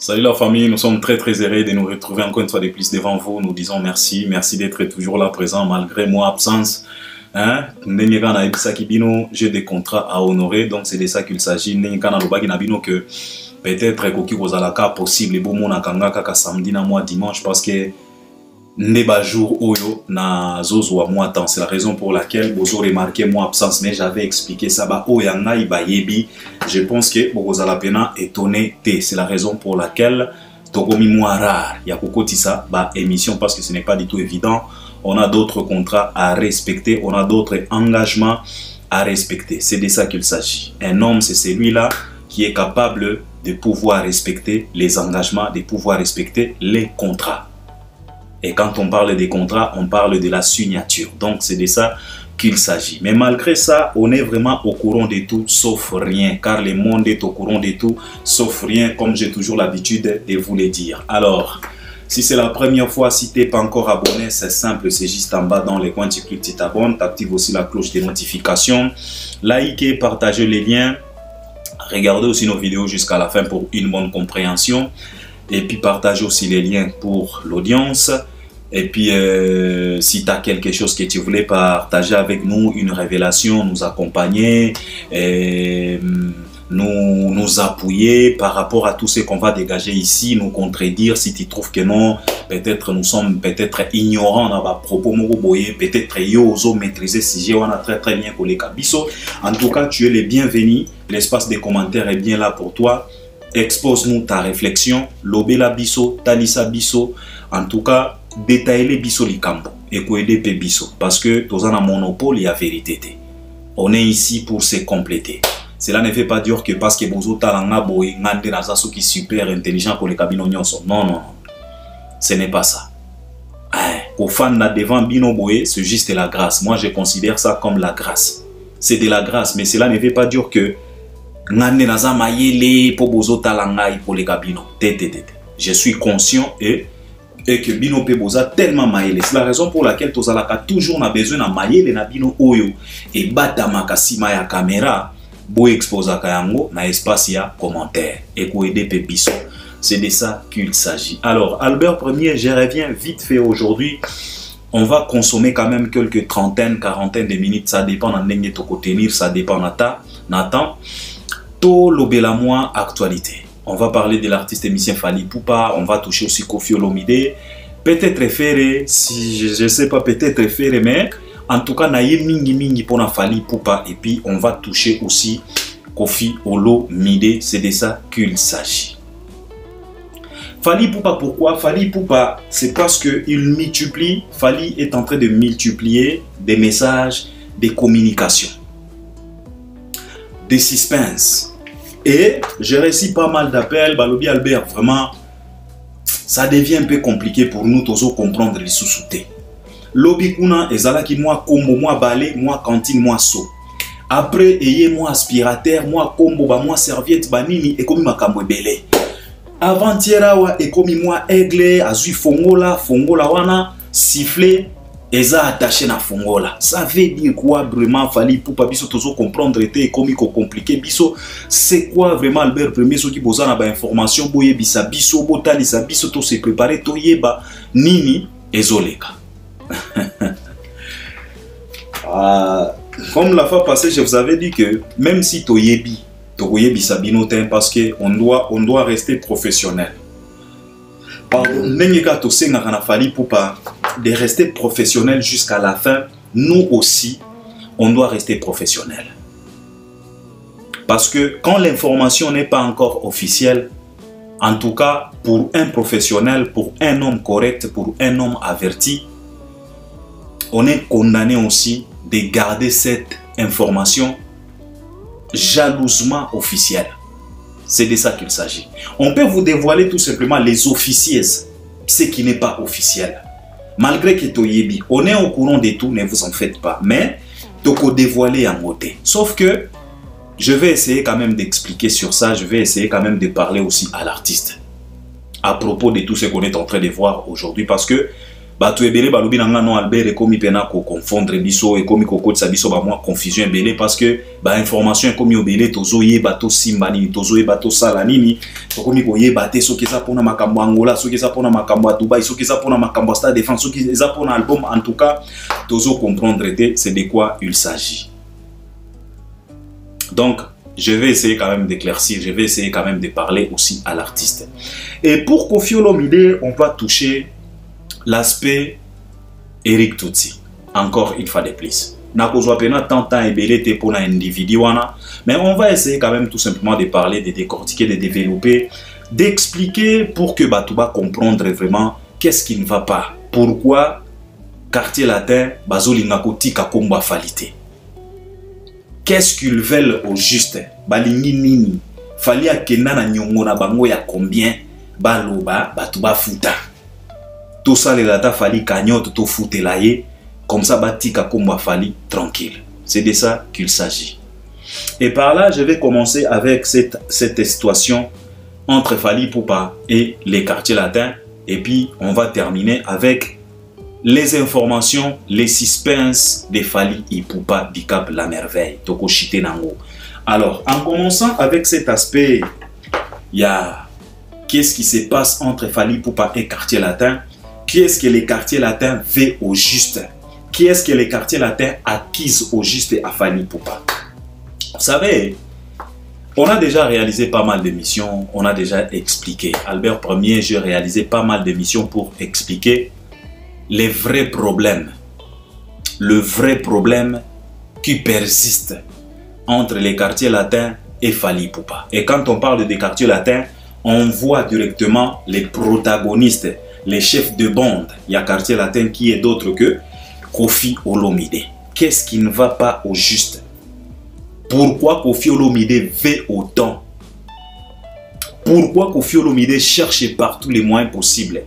Salut la famille, nous sommes très heureux de nous retrouver encore une fois de plus devant vous. Nous disons merci, merci d'être toujours là présent malgré mon absence. J'ai des contrats à honorer, donc c'est de ça qu'il s'agit. Que peut-être que possible samedi na moi dimanche parce que Neba jour oyo na zozo moi temps. C'est la raison pour laquelle vous aurez remarqué mon absence, mais j'avais expliqué ça ba oyanga ibayebi. Je pense que vous allez pena étonné. C'est la raison pour laquelle tokomi moi rare ya kokotisa ba émission parce que ce n'est pas du tout évident. On a d'autres contrats à respecter, on a d'autres engagements à respecter. C'est de ça qu'il s'agit. Un homme, c'est celui-là qui est capable de pouvoir respecter les engagements, de pouvoir respecter les contrats. Et quand on parle des contrats, on parle de la signature. Donc c'est de ça qu'il s'agit. Mais malgré ça, on est vraiment au courant de tout, sauf rien. Car le monde est au courant de tout, sauf rien, comme j'ai toujours l'habitude de vous le dire. Alors, si c'est la première fois, si tu n'es pas encore abonné, c'est simple, c'est juste en bas dans les coins, tu cliques, tu t'abonnes, tu actives aussi la cloche des notifications. Likez, partagez les liens. Regardez aussi nos vidéos jusqu'à la fin pour une bonne compréhension. Et puis partagez aussi les liens pour l'audience. Et puis si tu as quelque chose que tu voulais partager avec nous, une révélation, nous accompagner, nous appuyer par rapport à tout ce qu'on va dégager ici, nous contredire si tu trouves que non, peut-être nous sommes peut-être ignorants dans nos propos, peut-être yo oso maîtriser si on a très bien collé kabiso. En tout cas, tu es le bienvenu. L'espace des commentaires est bien là pour toi. Expose-nous ta réflexion, lobela biso, talisa biso, en tout cas, détailler les biso likambo et koede pe biso parce que tous en a monopole et a vérité. On est ici pour se compléter. Cela ne veut pas dire que parce que bozo talanga boy ngande nazasu qui super intelligent pour les cabines nyonso. Non. Ce n'est pas ça. Au fan na devant bino boy, c'est juste la grâce. Moi, je considère ça comme la grâce. C'est de la grâce, mais cela ne veut pas dire que je suis conscient et que bino pe boza tellement maïle. C'est la raison pour laquelle tozalaka toujours na besoin na maïle na bino oyo et bata makasima ya caméra bo exposa kayango na espace ya commentaire et ko aider pe biso. C'est de ça qu'il s'agit. Alors Albert Premier, je reviens vite fait aujourd'hui. On va consommer quand même quelques trentaines, quarantaines de minutes, ça dépend de n'engue toko tenir, ça dépend Nathan. To lobela moi actualité. On va parler de l'artiste émissien Fally Ipupa, on va toucher aussi Koffi Olomide, peut-être Ferré, si je sais pas, peut-être Ferré, mais en tout cas naye mingi pour Fally Ipupa et puis on va toucher aussi Koffi Olomide, c'est de ça qu'il s'agit. Fally Ipupa, pourquoi? Fally Ipupa, c'est parce que Fally est en train de multiplier des messages, des communications, des suspense. Et j'ai reçu pas mal d'appels, Balobi Albert, vraiment, ça devient un peu compliqué pour nous tous comprendre les sous-soutés. Lobi kuna ezala ki moi combo, moi balai, moi cantine, moi so. Après, ayez moi aspirateur, moi combo, ba moi serviette, banini, et comme makambo belé. Avant-hier, et comme moi aigle, azui fongola wana, siffler. Eza attaché na fongola. Ça veut dire quoi vraiment? Fally Ipupa biso toujours comprendre était comique compliqué biso. C'est quoi vraiment Albert Premier ce qui boza na ba information boye bisa biso botali sa biso to se préparer to yeba nini ezoleka. Comme la fois passée, je vous avais dit que même si to yebi bisa binotin parce que on doit rester professionnel. Pardon, n'engeka to senga na Fally Ipupa de rester professionnel jusqu'à la fin. Nous aussi, on doit rester professionnel. Parce que quand l'information n'est pas encore officielle, en tout cas pour un professionnel, pour un homme correct, pour un homme averti, on est condamné aussi de garder cette information jalousement officielle. C'est de ça qu'il s'agit. On peut vous dévoiler tout simplement les officiers, ce qui n'est pas officiel. Malgré que Toyebi, on est au courant de tout, ne vous en faites pas. Mais, Toko dévoiler en côté. Sauf que, je vais essayer quand même d'expliquer sur ça, je vais essayer quand même de parler aussi à l'artiste. À propos de tout ce qu'on est en train de voir aujourd'hui. Parce que, bato ebele balobi na nga non Albert ekomi pena ko confondre biso ekomi ko kotisa biso ba moi confusion ebele parce que ba information ekomi obele tozo yeba to simba nini tozo yeba to sala nini tokomi ko yeba te soki eza pona makambo Angola soki eza pona makambo à Dubaï soki eza pona makambo Stade de France soki eza pona album en tout cas tozo comprendre te c'est de quoi il s'agit. Donc je vais essayer quand même d'éclaircir, je vais essayer quand même de parler aussi à l'artiste. Et pour Koffi Olomide, on va toucher l'aspect Eric Tutsi. Encore une fois de plus. Nakozwa pena tant ebele te pour un individu wana, mais on va essayer quand même tout simplement de parler, de décortiquer, de développer, d'expliquer pour que Batouba comprendre vraiment qu'est-ce qui ne va pas. Pourquoi quartier latin bazolinga kotika komba falite. Qu'est-ce qu'ils veulent au juste? Balingi nini? Fali akenda na nyongo na bango ya combien? Baloba Batouba futa. Tout ça les data fali cagnotte to foutela ye comme ça batika komba fali tranquille. C'est de ça qu'il s'agit. Et par là, je vais commencer avec cette situation entre Fally Ipupa et les quartiers latins. Et puis, on va terminer avec les informations, les suspens de Fally Ipupa du Cap La Merveille. Toko Chite Nango. Alors, en commençant avec cet aspect, il y a qu'est-ce qui se passe entre Fally Ipupa et quartier latin. Qui est-ce que les quartiers latins veulent au juste? Qui est-ce que les quartiers latins acquisent au juste à Fally Ipupa? Vous savez, on a déjà réalisé pas mal d'émissions, on a déjà expliqué. Albert Ier, j'ai réalisé pas mal d'émissions pour expliquer les vrais problèmes. Le vrai problème qui persiste entre les quartiers latins et Fally Ipupa. Et quand on parle des quartiers latins, on voit directement les protagonistes, les chefs de bande. Il y a quartier latin qui est d'autre que Koffi Olomide. Qu'est-ce qui ne va pas au juste? Pourquoi Koffi Olomide veut autant? Pourquoi Koffi Olomide cherche par tous les moyens possibles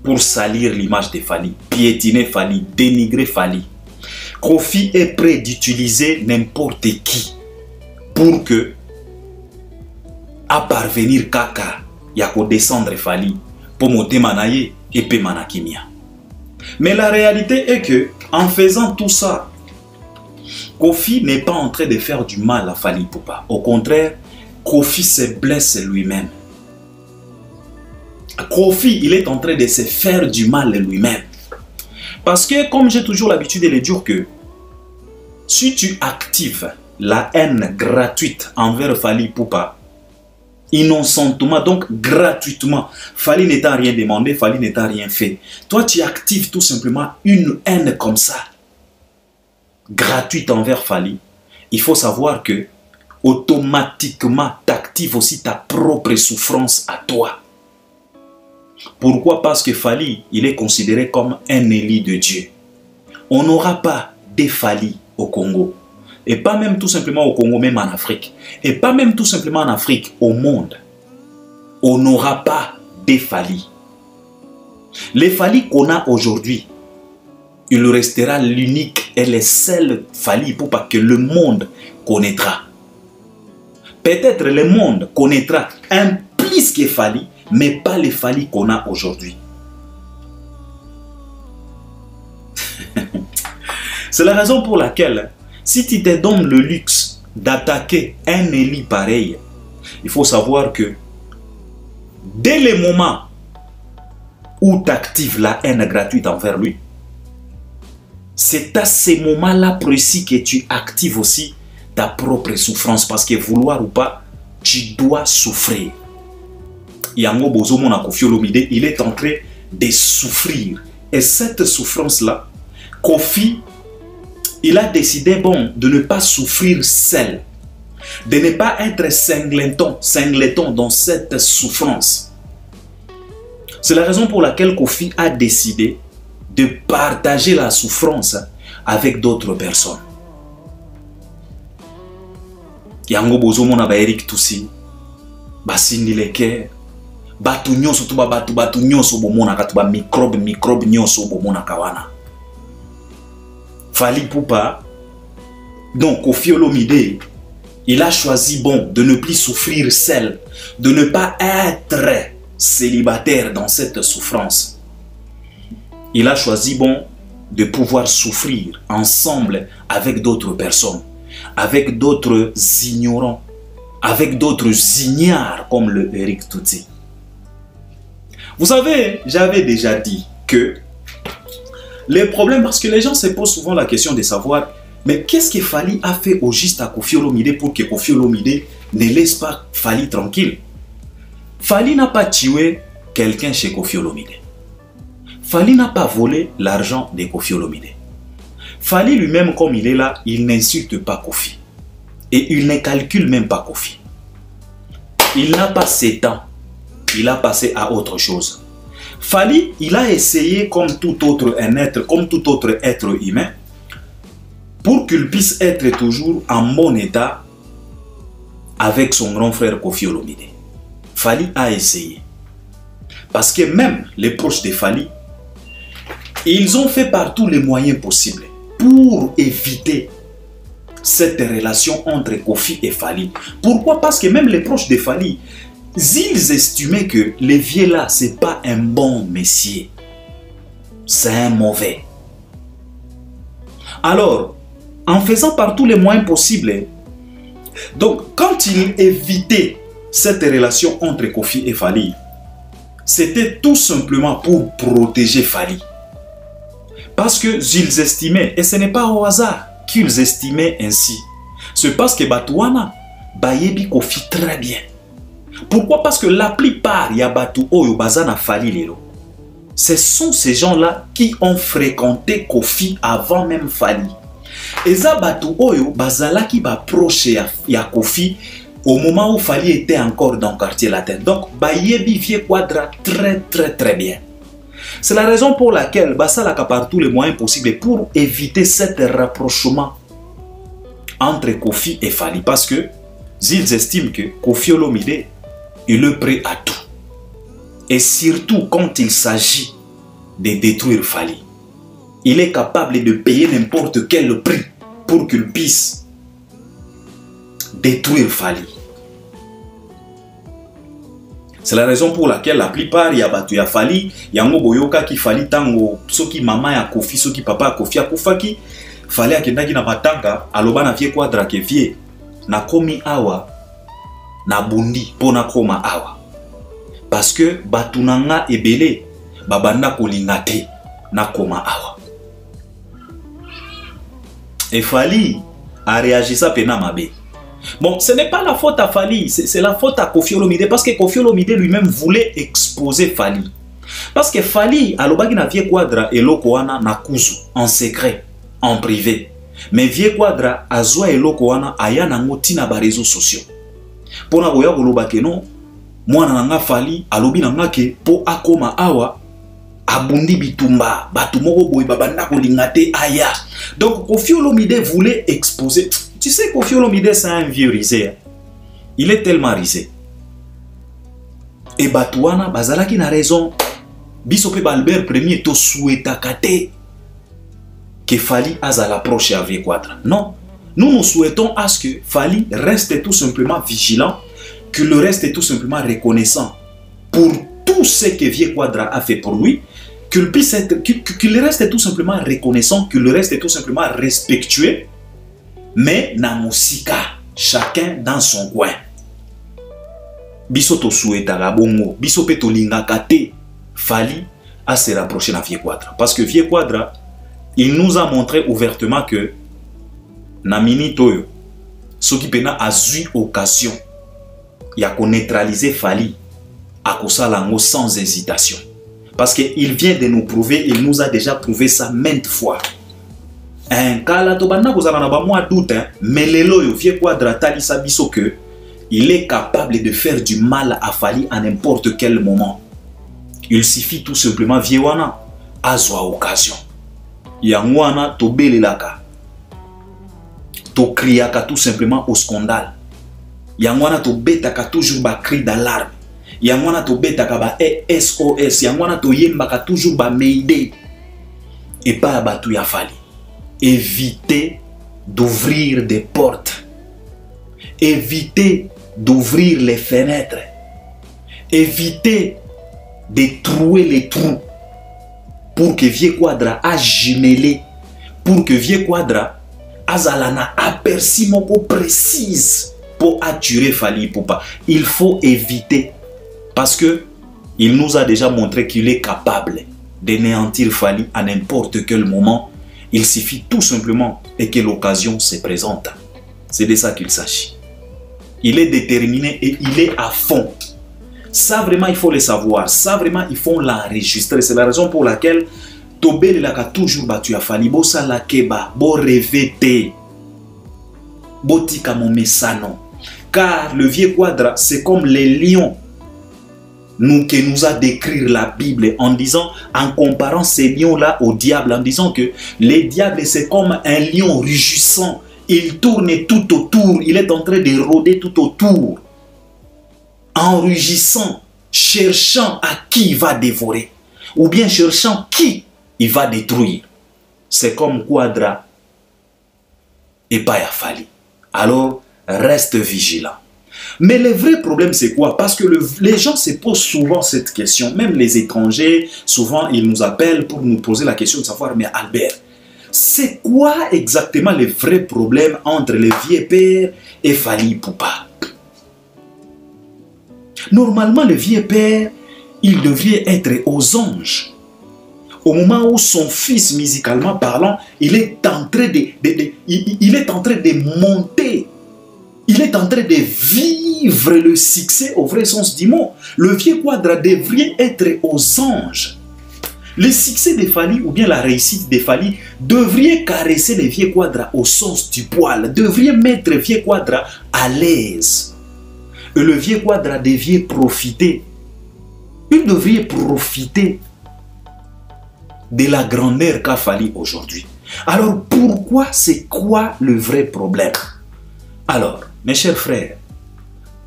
pour salir l'image de Fally, piétiner Fally, dénigrer Fally? Koffi est prêt d'utiliser n'importe qui pour que, à parvenir kaka, yako descendre Fally, pour monter manaye et pe manakimia. Mais la réalité est que, en faisant tout ça, Koffi n'est pas en train de faire du mal à Fally Ipupa. Au contraire, Koffi se blesse lui-même. Koffi, il est en train de se faire du mal lui-même. Parce que, comme j'ai toujours l'habitude de le dire que, si tu actives la haine gratuite envers Fally Ipupa, innocentement, donc gratuitement, Fally n'étant rien demandé, Fally n'étant rien fait. Toi, tu actives tout simplement une haine comme ça, gratuite envers Fally. Il faut savoir que, automatiquement, tu actives aussi ta propre souffrance à toi. Pourquoi? Parce que Fally, il est considéré comme un élu de Dieu. On n'aura pas de Fally au Congo. Et pas même tout simplement au Congo, même en Afrique. Et pas même tout simplement en Afrique, au monde. On n'aura pas de Fally. Les Fally qu'on a aujourd'hui, il restera l'unique et le seul Fally Ipupa que le monde connaîtra. Peut-être le monde connaîtra un plus que Fally, mais pas les Fally qu'on a aujourd'hui. C'est la raison pour laquelle, si tu te donnes le luxe d'attaquer un élu pareil, il faut savoir que dès le moment où tu actives la haine gratuite envers lui, c'est à ces moments-là précis que tu actives aussi ta propre souffrance. Parce que vouloir ou pas, tu dois souffrir. Yango Bozo Mona Koffi Olomide, il est en train de souffrir. Et cette souffrance-là, Koffi, il a décidé de ne pas souffrir seul. De ne pas être singleton dans cette souffrance. C'est la raison pour laquelle Koffi a décidé de partager la souffrance avec d'autres personnes. Yango Bozo Mona ba Eric Tutsi, ba Cindy Leker, batu nyonso to batu nyonso bomona katuba microbe nyonso bomona kawana. Fally Ipupa, donc Koffi Olomide, il a choisi de ne plus souffrir seul, de ne pas être célibataire dans cette souffrance. il a choisi bon de pouvoir souffrir ensemble avec d'autres personnes, avec d'autres ignorants, avec d'autres ignares comme le Eric Tutsi. Vous savez, j'avais déjà dit que les problèmes, parce que les gens se posent souvent la question de savoir, mais qu'est-ce que Fally a fait au juste à Koffi Olomide pour que Koffi Olomide ne laisse pas Fally tranquille? Fally n'a pas tué quelqu'un chez Koffi Olomide. Fally n'a pas volé l'argent de Koffi Olomide. Fally lui-même, comme il est là, il n'insulte pas Koffi. Et il ne calcule même pas Koffi. Il n'a pas 7 ans. Il a passé à autre chose. Fally, il a essayé comme tout autre être humain, pour qu'il puisse être toujours en bon état avec son grand frère Koffi Olomide. Fally a essayé. Parce que même les proches de Fally, ils ont fait par tous les moyens possibles pour éviter cette relation entre Koffi et Fally. Pourquoi? Parce que même les proches de Fally, ils estimaient que le vieux là, c'est pas un bon monsieur. C'est un mauvais. Alors, en faisant par tous les moyens possibles, donc quand il évitait cette relation entre Koffi et Fally, c'était tout simplement pour protéger Fally. Parce qu'ils estimaient, et ce n'est pas au hasard qu'ils estimaient ainsi, c'est parce que Batouana, Bayebi Koffi très bien. Pourquoi? Parce que la plupart, ya Batou Oyo Bazana Fally Lelo, ce sont ces gens-là qui ont fréquenté Koffi avant même Fally. Et ça Batou Oyo Bazala qui va proche ya Koffi au moment où Fally était encore dans le quartier latin. Donc, Bayebi Vie Quadra très bien. C'est la raison pour laquelle Basalaka par tous les moyens possibles pour éviter cet rapprochement entre Koffi et Fally. Parce que ils estiment que Koffi Olomide, il est prêt à tout. Et surtout quand il s'agit de détruire Fally. Il est capable de payer n'importe quel prix pour qu'il puisse détruire Fally. C'est la raison pour laquelle la plupart ya batu ya Fally, yango boyoka ki Fally tango soki mama ya Koffi, soki papa ya Koffi akufaki, Fally akendaki na batanga, aloba na Vie Quadra ke vie na komi awa na bundi pona koma awa. Parce que batu nanga ebele babanda kolinga te na koma awa. Et Fally a réagi ça pena mabe. Bon, ce n'est pas la faute à Fally, c'est la faute à Koffi Olomide parce que Koffi Olomide lui-même voulait exposer Fally. Parce que Fally, alobaki na Vie Quadra eloko wana na kuzu, en secret, en privé. Mais Vie Quadra azwa eloko wana aya nango tina ba réseaux sociaux. Pona boya koloba ke non, mwana nanga Fally alobi nanga ke po akoma awa abundi bitumba, batu moko boy babanda kolinga te aya. Donc Koffi Olomide voulait exposer. Tu sais Koffi Olomide c'est un vieux risé. Il est tellement risé. Et Batouana, bazalaki na raison. Bisope Albert Premier to souhaitakate que Fally a l'approche à Vie Quadra. Non, nous souhaitons à ce que Fally reste tout simplement vigilant, qu'il reste tout simplement reconnaissant pour tout ce que Vie Quadra a fait pour lui, qu'il puisse être, qu'il reste tout simplement reconnaissant, qu'il reste tout simplement respectueux. Mais na musika, chacun dans son coin. Biso to souhaitaka bongo, biso pe to lingaka te. Fally à se rapprocher de Vie Quadra. Parce que Vie Quadra, il nous a montré ouvertement que na mini toyo, ce qui pena a eu occasion, il a neutraliser Fally à Kosalango sans hésitation. Parce qu'il vient de nous prouver, il nous a déjà prouvé ça maintes fois. Un cas là, doute, mais le Vie Quadra talisa biso que il est capable de faire du mal à Fally à n'importe quel moment. Il suffit tout simplement Viewana azwa occasion. Yangwana to belelaka. To kriaka tout simplement au scandale. Yangwana to betaka toujours ba cri d'alarme. Yangwana to betaka ba SOS. Yangwana to yembaka toujours ba mayday. Et pas batu ya Fally. Évitez d'ouvrir des portes. Évitez d'ouvrir les fenêtres. Évitez de trouer les trous. pour que Vieux Quadra a jumelé, pour que Vieux Quadra azalana aperçu moko précise pour attirer Fally Ipupa. Il faut éviter parce que il nous a déjà montré qu'il est capable d'anéantir Fally à n'importe quel moment. Il suffit tout simplement et que l'occasion se présente. C'est de ça qu'il s'agit. Il est déterminé et il est à fond. Ça vraiment il faut le savoir. Ça vraiment il faut l'enregistrer. C'est la raison pour laquelle Tobel a toujours battu à Fally. Bossa la keba, bo revete, botika mon mesano. Car le Vieux Quadra c'est comme les lions que nous a décrit la Bible en disant, en comparant ces lions-là au diable, en disant que les diables c'est comme un lion rugissant. Il tourne tout autour, il est en train de rôder tout autour, en rugissant, cherchant à qui il va dévorer, ou bien cherchant qui il va détruire. C'est comme Quadra et pas Fally. Alors, reste vigilant. Mais le vrai problème, c'est quoi? Parce que les gens se posent souvent cette question. Même les étrangers, souvent, ils nous appellent pour nous poser la question de savoir, mais Albert, c'est quoi exactement le vrai problème entre le Vieux Père et Fally Ipupa? Normalement, le Vieux Père, il devrait être aux anges. Au moment où son fils, musicalement parlant, il est en train de monter. Il est en train de vivre le succès au vrai sens du mot. Le Vieux Quadra devrait être aux anges. Le succès de Fally ou bien la réussite de Fally devrait caresser le Vieux Quadra au sens du poil. Devrait mettre le Vieux Quadra à l'aise. Et le Vieux Quadra devrait profiter. Il devrait profiter de la grandeur qu'a Fally aujourd'hui. Alors pourquoi, c'est quoi le vrai problème? Alors, mes chers frères,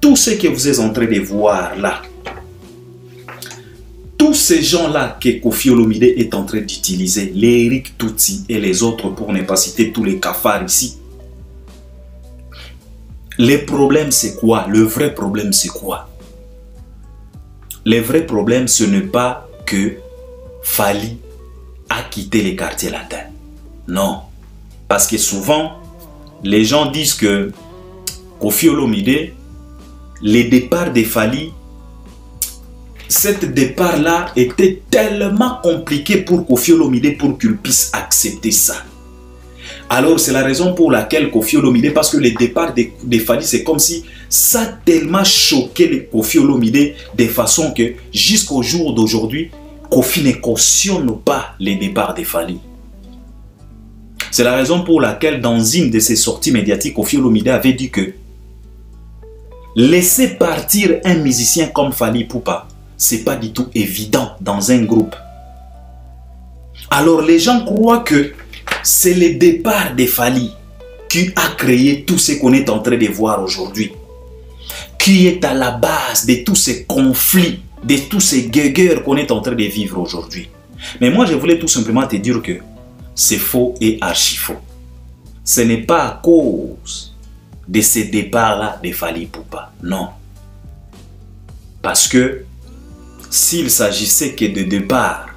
tout ce que vous êtes en train de voir là, tous ces gens-là que Koffi Olomide est en train d'utiliser, les Eric Tutsi et les autres, pour ne pas citer tous les cafards ici, le problème c'est quoi? Le vrai problème c'est quoi? Le vrai problème ce n'est pas que Fally a quitté les quartiers latins. Non. Parce que souvent, les gens disent que Koffi Olomide, le départ de Fally, cet départ-là était tellement compliqué pour Koffi Olomide pour qu'il puisse accepter ça. Alors c'est la raison pour laquelle Koffi Olomide, parce que le départ de Fally, c'est comme si ça a tellement choqué les Koffi Olomide de façon que jusqu'au jour d'aujourd'hui, Koffi ne cautionne pas le départ de Fally. C'est la raison pour laquelle dans une de ses sorties médiatiques, Koffi Olomide avait dit que laisser partir un musicien comme Fally Ipupa, c'est pas du tout évident dans un groupe. Alors les gens croient que c'est le départ de Fally qui a créé tout ce qu'on est en train de voir aujourd'hui, qui est à la base de tous ces conflits, de tous ces guéguerres qu'on est en train de vivre aujourd'hui. Mais moi je voulais tout simplement te dire que c'est faux et archi faux. Ce n'est pas à cause de ce départ-là de Fally Ipupa. Non. Parce que s'il s'agissait que de départ,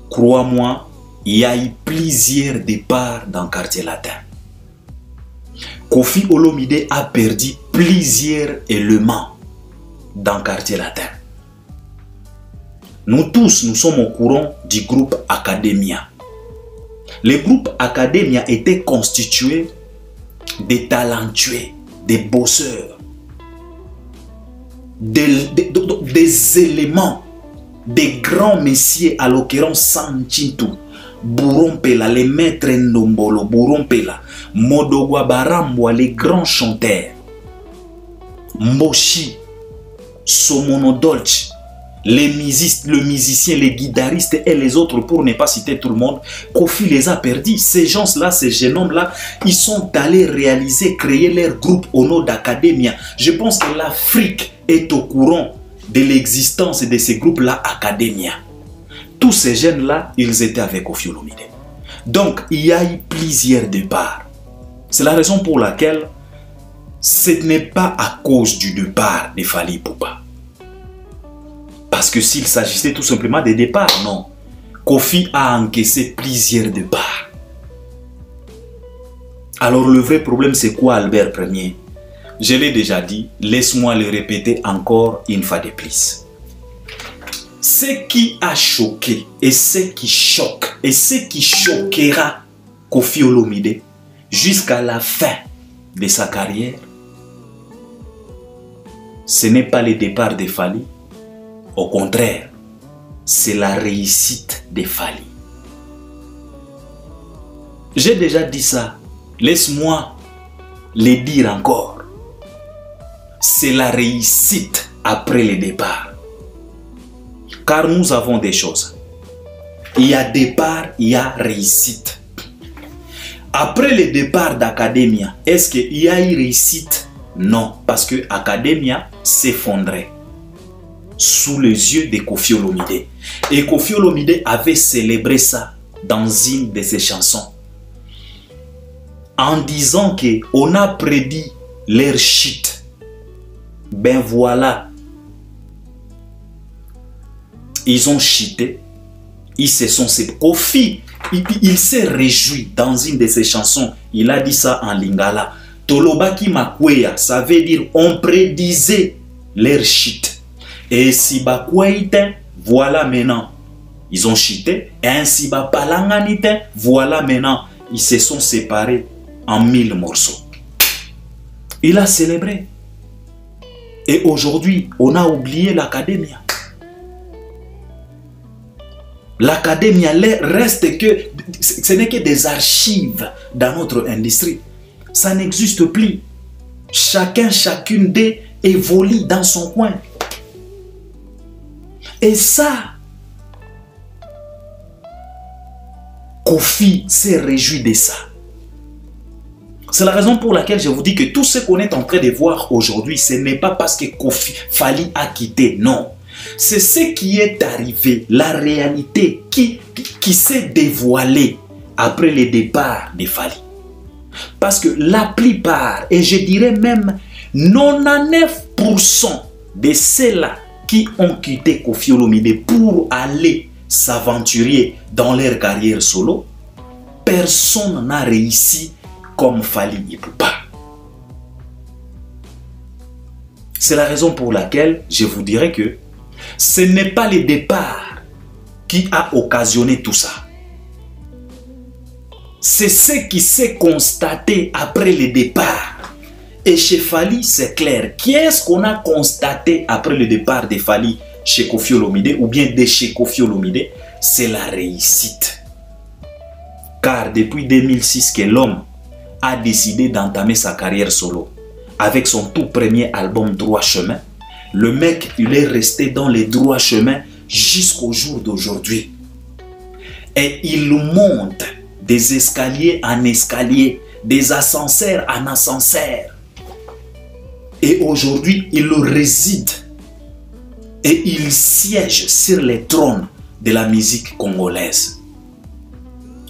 crois-moi, il y a eu plusieurs départs dans le quartier latin. Koffi Olomide a perdu plusieurs éléments dans le quartier latin. Nous tous, nous sommes au courant du groupe Academia. Le groupe Academia était constitué des talentueux, des bosseurs, des éléments, des grands messieurs, à l'occurrence Sanchintu, Bourrompela, les maîtres Ndombolo, Bourrompela, Modogwa Barambwa, les grands chanteurs, Mboshi, Somono Dolce, le musicien, les guitaristes et les autres, pour ne pas citer tout le monde, Koffi les a perdus. Ces gens-là, ces jeunes hommes-là, ils sont allés réaliser, créer leur groupe au nom d'Academia. Je pense que l'Afrique est au courant de l'existence de ces groupes-là, Academia. Tous ces jeunes-là, ils étaient avec Koffi Olomide. Donc, il y a eu plusieurs départs. C'est la raison pour laquelle ce n'est pas à cause du départ de Fally Ipupa. Parce que s'il s'agissait tout simplement des départs, non. Kofi a encaissé plusieurs départs. Alors le vrai problème, c'est quoi, Albert Ier? Je l'ai déjà dit, laisse-moi le répéter encore une fois de plus. Ce qui a choqué et ce qui choque et ce qui choquera Koffi Olomide jusqu'à la fin de sa carrière, ce n'est pas le départ de Fally. Au contraire, c'est la réussite de Fally. J'ai déjà dit ça. Laisse-moi le dire encore. C'est la réussite après le départ. Car nous avons des choses. Il y a départ, il y a réussite. Après le départ d'Academia, est-ce qu'il y a eu réussite? Non, parce que Academia s'effondrait sous les yeux de Koffi Olomide. Et Koffi Olomide avait célébré ça dans une de ses chansons, en disant qu'on a prédit leur chute. Ben voilà. Ils ont chuté. Ils se sont séparés. Koffi, il s'est réjoui dans une de ses chansons. Il a dit ça en lingala. Tolobaki Makweya, ça veut dire on prédisait leur chute. Et si Bakweite, voilà maintenant. Ils ont chuté. Et ainsi Palanganite, voilà maintenant. Ils se sont séparés en 1000 morceaux. Il a célébré. Et aujourd'hui, on a oublié l'Academia. L'Academia reste que... Ce n'est que des archives dans notre industrie. Ça n'existe plus. Chacune d'eux évolue dans son coin. Et ça, Koffi s'est réjoui de ça. C'est la raison pour laquelle je vous dis que tout ce qu'on est en train de voir aujourd'hui, ce n'est pas parce que Fally a quitté, non. C'est ce qui est arrivé, la réalité qui s'est dévoilée après le départ de Fally. Parce que la plupart, et je dirais même 99% de ceux-là qui ont quitté Koffi Olomide pour aller s'aventurer dans leur carrière solo, personne n'a réussi comme Fally Ipupa. C'est la raison pour laquelle je vous dirais que ce n'est pas le départ qui a occasionné tout ça. C'est ce qui s'est constaté après le départ. Et chez Fally, c'est clair. Qu'est-ce qu'on a constaté après le départ de Fally chez Koffi Olomide ou bien de chez Koffi Olomide? C'est la réussite. Car depuis 2006 que l'homme a décidé d'entamer sa carrière solo avec son tout premier album Droit Chemin, le mec, il est resté dans les droits chemins jusqu'au jour d'aujourd'hui. Et il monte des escaliers en escaliers, des ascenseurs en ascenseurs. Et aujourd'hui, il réside et il siège sur les trônes de la musique congolaise.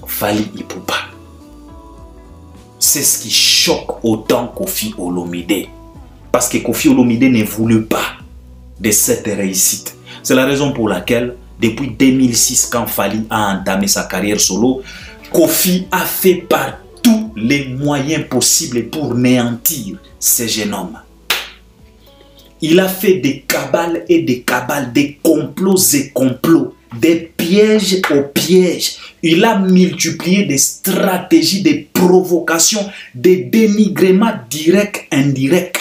Fally Ipupa. C'est ce qui choque autant Koffi Olomide. Parce que Koffi Olomide ne voulait pas de cette réussite. C'est la raison pour laquelle, depuis 2006, quand Fally a entamé sa carrière solo, Koffi a fait par tous les moyens possibles pour néantir ce jeune homme. Il a fait des cabales et des cabales, des complots et complots, des pièges aux pièges. Il a multiplié des stratégies, des provocations, des dénigrements directs, indirects,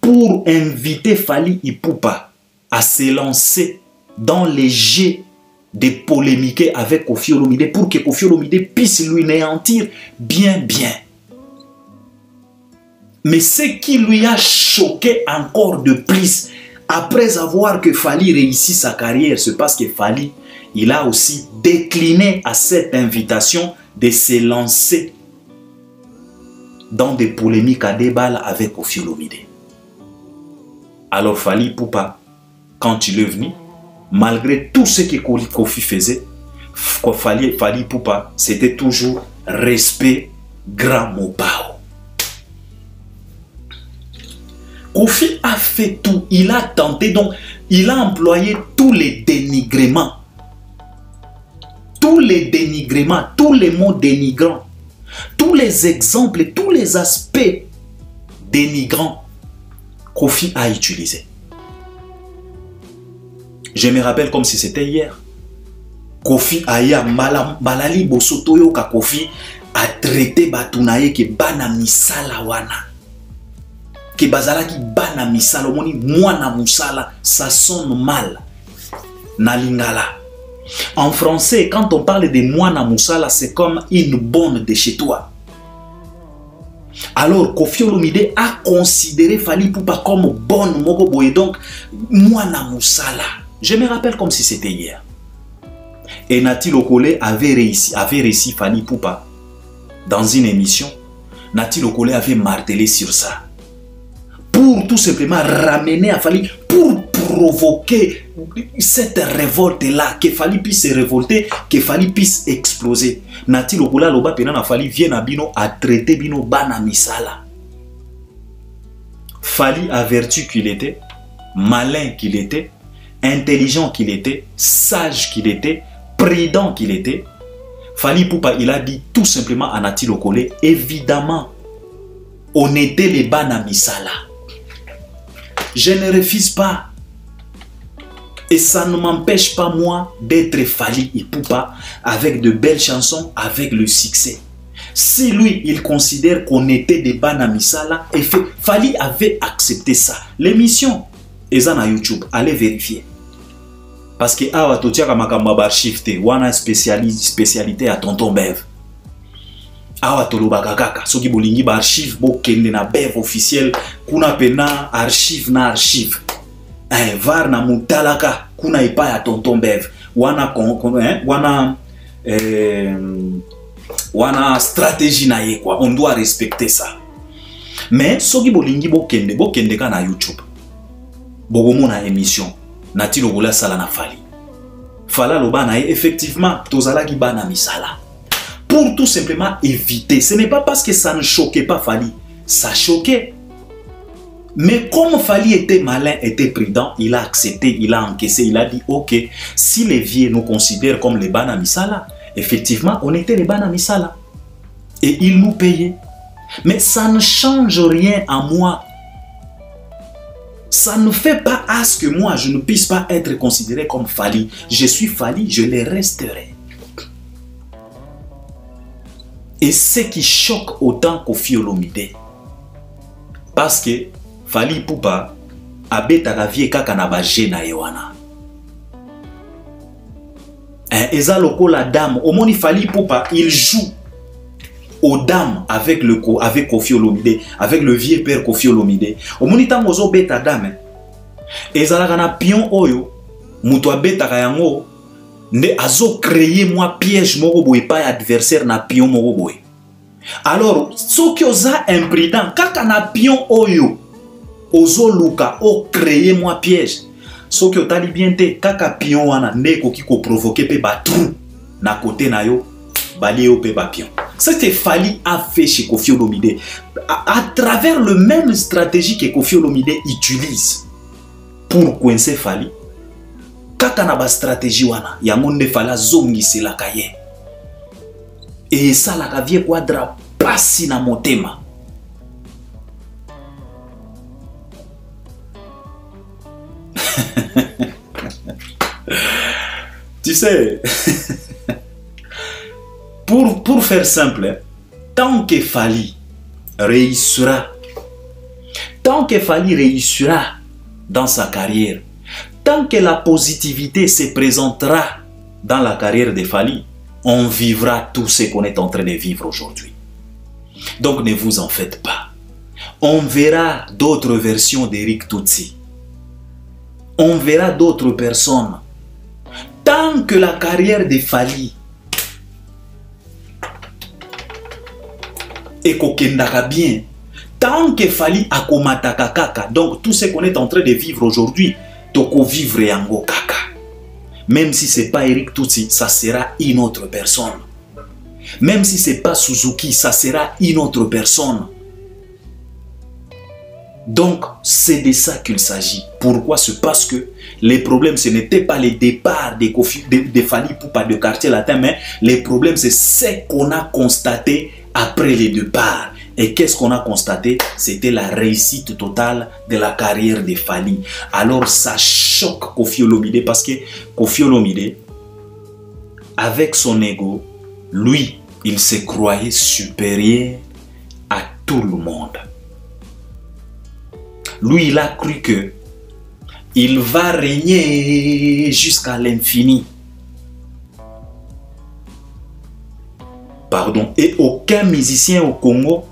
pour inviter Fally Ipupa à se lancer dans les jets de polémiquer avec Koffi Olomide pour que Koffi Olomide puisse lui néantir bien. Mais ce qui lui a choqué encore de plus, après avoir que Fally réussit sa carrière, c'est parce que Fally, il a aussi décliné à cette invitation de se lancer dans des polémiques à débat avec Koffi Olomide. Alors Fally Ipupa, quand il est venu, malgré tout ce que Koffi faisait, Fally Ipupa, c'était toujours respect, grand mopao. Koffi a fait tout, il a tenté, donc il a employé tous les dénigrements tous les dénigrements, tous les mots dénigrants, tous les exemples, tous les aspects dénigrants, Kofi a utilisé. Je me rappelle comme si c'était hier. Kofi aya malali bosotoyo ka Kofi a traité batunaye ke bana misala wana. Ke bazala ki bana misala moni mwana musala, ça sonne mal. Na lingala. En français, quand on parle de mwana musala, c'est comme une bonne de chez toi. Alors, Koffi Olomide a considéré Fally Ipupa comme bonne moko boye, donc mwana musala. Je me rappelle comme si c'était hier. Et Nati Lokole avait réussi Fally Ipupa dans une émission. Nati Lokole avait martelé sur ça. Pour tout simplement ramener à Fally, pour provoquer cette révolte-là, que Fally puisse se révolter, que Fally puisse exploser. Nati Lokole loba pena na Fally vient à bino à traiter bino bana misala. Fally a vertu qu'il était, malin qu'il était, intelligent qu'il était, sage qu'il était, prudent qu'il était. Fally Ipupa, il a dit tout simplement à Nati Lokole, évidemment, on était les bana misala. Je ne refuse pas. Et ça ne m'empêche pas moi d'être Fally Ipupa avec de belles chansons, avec le succès. Si lui, il considère qu'on était des bana misala, et Fally avait accepté ça. L'émission est sur YouTube, allez vérifier. Parce que awa totiaka makamba archive te, wana spécialité à tonton Bev. Awa tolobaka kaka, soki bolingi ba archive bo kende na Bev officiel, kuna pena archive na archive. Var na mutalaka, kuna ipa ya tonton Bev. Wana stratégie na ye quoi, on doit respecter ça. Mais soki bolingi bo kende ka na YouTube. Bogomo na émission. Nati Lokole sala na Fally. Fala loba na effectivement tozala ki bana misala. Pour tout simplement éviter. Ce n'est pas parce que ça ne choquait pas Fally. Ça choquait. Mais comme Fally était malin, était prudent, il a accepté, il a encaissé, il a dit ok, si les vieux nous considèrent comme les bana misala, effectivement on était les bana misala. Et ils nous payaient. Mais ça ne change rien à moi. Ça ne fait pas à ce que moi, je ne puisse pas être considéré comme Fally. Je suis Fally, je le resterai. Et ce qui choque autant Koffi Olomide, parce que Fally Ipupa abetaka vie kaka na ba jeune na yewana. Eza lokola dame, omoni Fally Ipupa, il joue aux dames avec Koffi Olomide, avec le vieux père Koffi Olomide. Omoni tango zo beta dame. Ezalaka na pion oyo, muto abetaka yango, nde azo créer moi piège moko boye pa adversaire na pion moko boye. Alors, soki oza imprudent, kaka na pion oyo, ozo luka o créer moi piège. Soki otali bien te, kaka pion wana nde koki ko provoquer pe ba trou na côté na yo, bali yo pe ba pion. C'est ce que Fally a fait chez Koffi Olomide à travers le même stratégie que Koffi Olomide utilise pour coincer Fally. Kaka na ba stratégie wana ya monde Fally zongi se la kaye. Et ça la vie quadra pasi na motema. Tu sais, pour faire simple, tant que Fally réussira, dans sa carrière, tant que la positivité se présentera dans la carrière de Fally, on vivra tout ce qu'on est en train de vivre aujourd'hui. Donc ne vous en faites pas. On verra d'autres versions d'Eric Tutsi. On verra d'autres personnes. Tant que la carrière de Fally et kokendaka bien, tant que Fally akomataka kaka, donc tout ce qu'on est en train de vivre aujourd'hui, toko vivre yango kaka. Même si c'est pas Eric Tutsi, ça sera une autre personne. Même si c'est pas Suzuki, ça sera une autre personne. Donc, c'est de ça qu'il s'agit. Pourquoi? C'est parce que les problèmes, ce n'était pas les départs de Fally Ipupa de Quartier Latin, mais les problèmes, c'est ce qu'on a constaté après les départs. Et qu'est-ce qu'on a constaté? C'était la réussite totale de la carrière de Fally. Alors, ça choque Koffi Olomide parce que Koffi Olomide, avec son ego, lui, il se croyait supérieur à tout le monde. Lui, il a cru que il va régner jusqu'à l'infini. Pardon. Et aucun musicien au Congo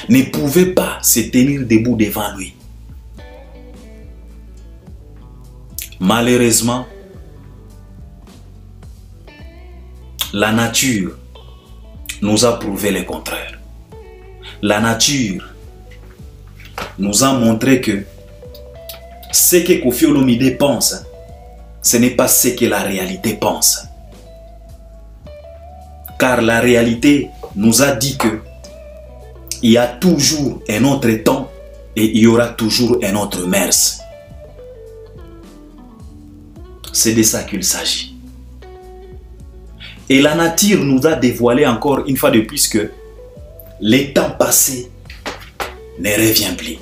ne pouvait pas se tenir debout devant lui. Malheureusement, la nature nous a prouvé le contraire. La nature nous a montré que ce que Koffi Olomide pense, ce n'est pas ce que la réalité pense. Car la réalité nous a dit que il y a toujours un autre temps et il y aura toujours un autre mers. C'est de ça qu'il s'agit. Et la nature nous a dévoilé encore une fois de plus que les temps passés ne revient plus.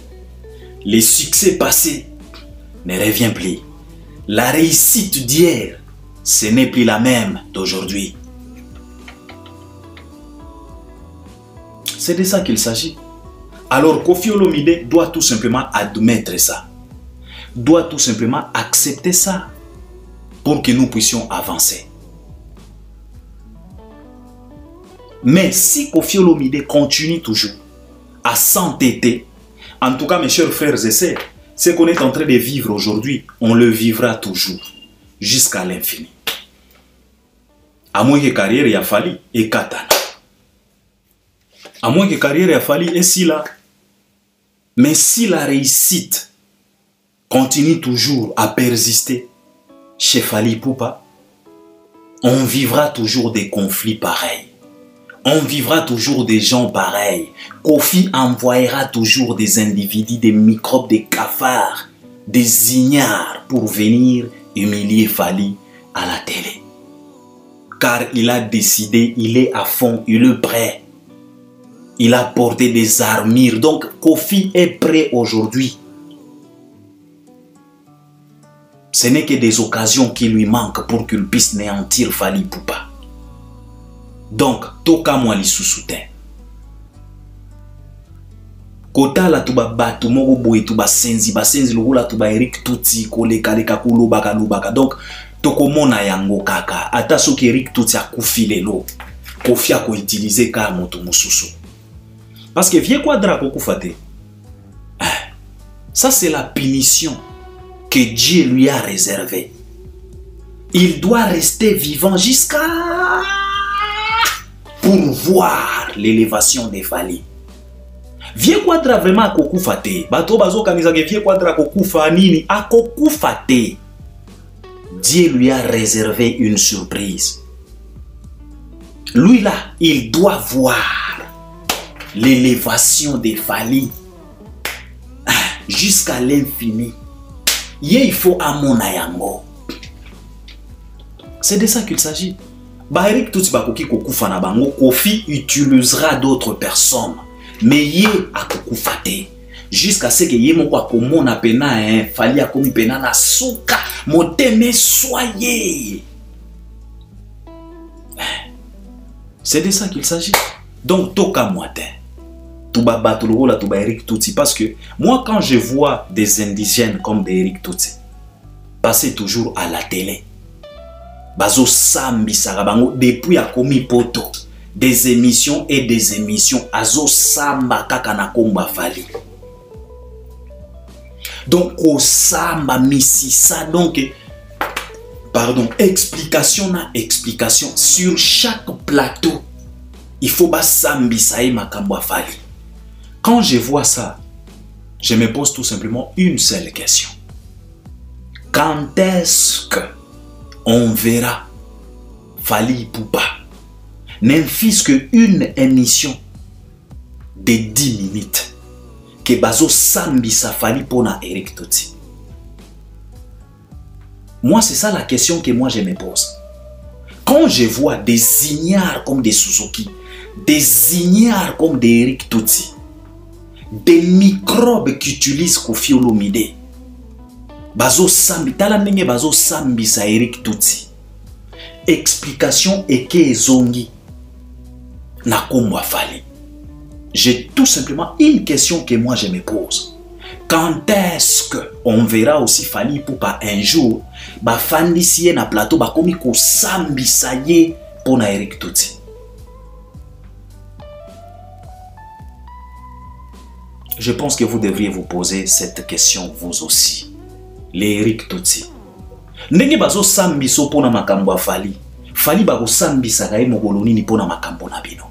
Les succès passés ne revient plus. La réussite d'hier, ce n'est plus la même d'aujourd'hui. C'est de ça qu'il s'agit. Alors Koffi Olomide doit tout simplement admettre ça. Doit tout simplement accepter ça pour que nous puissions avancer. Mais si Koffi Olomide continue toujours à s'entêter, en tout cas mes chers frères et sœurs, ce qu'on est en train de vivre aujourd'hui, on le vivra toujours, jusqu'à l'infini. À moins que carrière y a Fally et Katana. À moins que carrière y a Fally et Sila. Mais si la réussite continue toujours à persister chez Fally Ipupa, on vivra toujours des conflits pareils. On vivra toujours des gens pareils. Koffi envoyera toujours des individus, des microbes, des cafards, des ignares pour venir humilier Fally à la télé. Car il a décidé, il est à fond, il est prêt. Il a porté des armures. Donc Koffi est prêt aujourd'hui. Ce n'est que des occasions qui lui manquent pour qu'il puisse néantir Fally Ipupa. Donc, toka moi li soussouten. Kota la tuba batu moko boy tuba senzi lokola tuba Eric Tuti koleka leka kulobaka lobaka. Donc, toko mona yango kaka. Ata soki Eric Tuti akufi lelo, Koffi ako utiliser ka moto mosusu. Parce que vieux quadra kokufa te. Ça c'est la punition que Dieu lui a réservée. Il doit rester vivant jusqu'à pour voir l'élévation des Fally. Vieux quadra vraiment akokufa te. Bato bazo kanisa ke vieux quadra akokufa nini akokufa te. Dieu lui a réservé une surprise. Lui là, il doit voir l'élévation des Fally jusqu'à l'infini. Il faut amona yango. C'est de ça qu'il s'agit. Eric Tuti bakoki kokufa na bango, Koffi utilisera d'autres personnes. Mais yé akokufa te. Jusqu'à ce que yé moko akomona pena Fally akomi pena na suka moteme soyez. C'est de ça qu'il s'agit. Donc toka moite. Tuba batulugola tuba Eric Tuti parce que moi quand je vois des indigènes comme des Eric Tuti passer toujours à la télé, bazo sambi sarabango depuis a komi poto des émissions et des émissions azo samba kaka na komba Fally. Donc au samba misisa donc pardon explication na explication sur chaque plateau il faut ba sambi sae makambo Fally. Quand je vois ça, je me pose tout simplement une seule question. Quand est-ce que on verra Fally Ipupa n'en fût qu'une émission de 10 minutes, que bazo sambisa Fally pona Eric Toti. Moi, c'est ça la question que moi je me pose. Quand je vois des ignares comme des Suzuki, des ignares comme des Eric Toti, des microbes qu'utilise Koffi Olomide, bazo sambi, tala ndenge bazo sambisa Eric Toti. Explication eke zongi na komwa Fally. J'ai tout simplement une question que moi je me pose. Quand est-ce qu'on verra aussi Fally Ipupa un jour ba fandisiye na plateau ba komi ko sambisa ye pona Eric Toti? Je pense que vous devriez vous poser cette question vous aussi. Les Eric Toti. Ndenge bazo sambiso pona makambo ya Fally. Fally ba ko sambisa ka ye mokolo nini pona makambo na bino.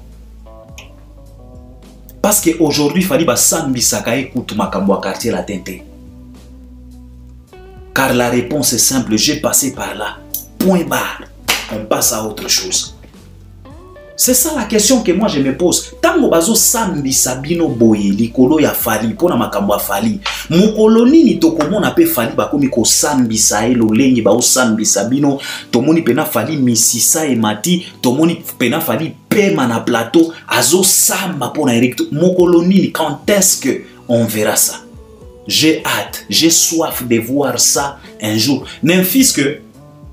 Parce qu'aujourd'hui, Fally ba sambisa ka ye kutu makambo ya quartier latin te. Car la réponse est simple, j'ai passé par là. Point barre. On passe à autre chose. C'est ça la question que moi je me pose. Tango bazo sambisa bino boye likolo ya Fally pona makambo ya Fally. Mokolo nini tokomona pe Fally bakomi ko sambisa elo lengi ba o sambisa bino. Tomoni pena Fally misisa e mati, tomoni pena Fally pema na plateau azo samba pona Eric. Mokolo nini, quand est-ce que on verra ça? J'ai hâte, j'ai soif de voir ça un jour. N'importe que